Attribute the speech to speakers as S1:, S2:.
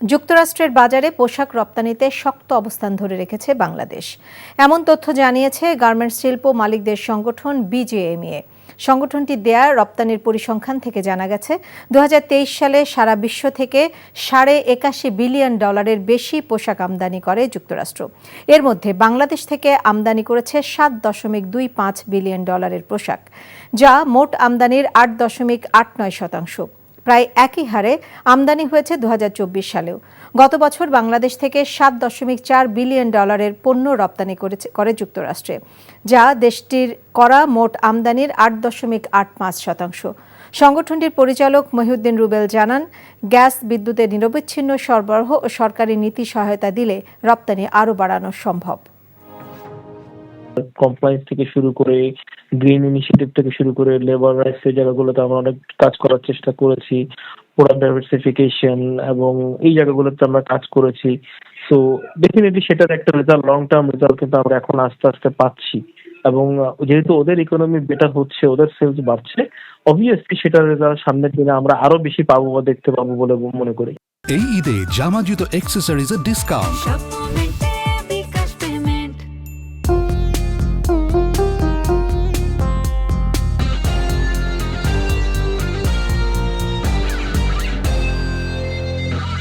S1: যুক্তরাষ্ট্রের বাজারে পোশাক রপ্তানিতে শক্ত অবস্থান ধরে রেখেছে বাংলাদেশ। এমন তথ্য জানিয়েছে গার্মেন্টস শিল্প মালিকদের সংগঠন বিজেএমইএ। সংগঠনটি দেয়া রপ্তানির পরিসংখ্যান থেকে জানা গেছে 2023 সালে সারা বিশ্ব থেকে $81 বিলিয়ন বেশি পোশাক আমদানি করে যুক্তরাষ্ট্র। এর মধ্যে বাংলাদেশ থেকে আমদানি করেছে $7.25 বিলিয়ন পোশাক, যা মোট আমদানির 8.89%। প্রায় একই হারে আমদানি হয়েছে 2024 সালেও। গত বছর বাংলাদেশ থেকে $7.4 বিলিয়ন পণ্য রপ্তানি করে যুক্তরাষ্ট্রে, যা দেশটির করা মোট আমদানির 8.85%। সংগঠনটির পরিচালক মহিউদ্দিন রুবেল জানান, গ্যাস, বিদ্যুতের নিরবচ্ছিন্ন সরবরাহ ও সরকারি নীতি সহায়তা দিলে রপ্তানি আরও বাড়ানো সম্ভব।
S2: কমপ্লায়েন্স থেকে শুরু করে গ্রিন ইনিশিয়েটিভ থেকে শুরু করে লেবার রাইটস এর জায়গাগুলোতে আমরা অনেক কাজ করার চেষ্টা করেছি, প্রোডাক্ট ডাইভার্সিফিকেশন এবং এই জায়গাগুলোতে আমরা কাজ করেছি। সো ডেফিনেটলি সেটার একটা রেজাল্ট, লং টার্ম রেজাল্ট কিন্তু আমরা এখন আস্তে আস্তে পাচ্ছি। এবং যেহেতু ওদের ইকোনমি বেটার হচ্ছে, ওদের সেলস বাড়ছে, অবভিয়াসলি সেটার রেজাল্ট সামনের দিনে আমরা আরো বেশি পাবো বা দেখতে পাবো বলে মনে করি।
S3: এই ঈদে জামা জুতো অ্যাক্সেসরিজের ডিসকাউন্ট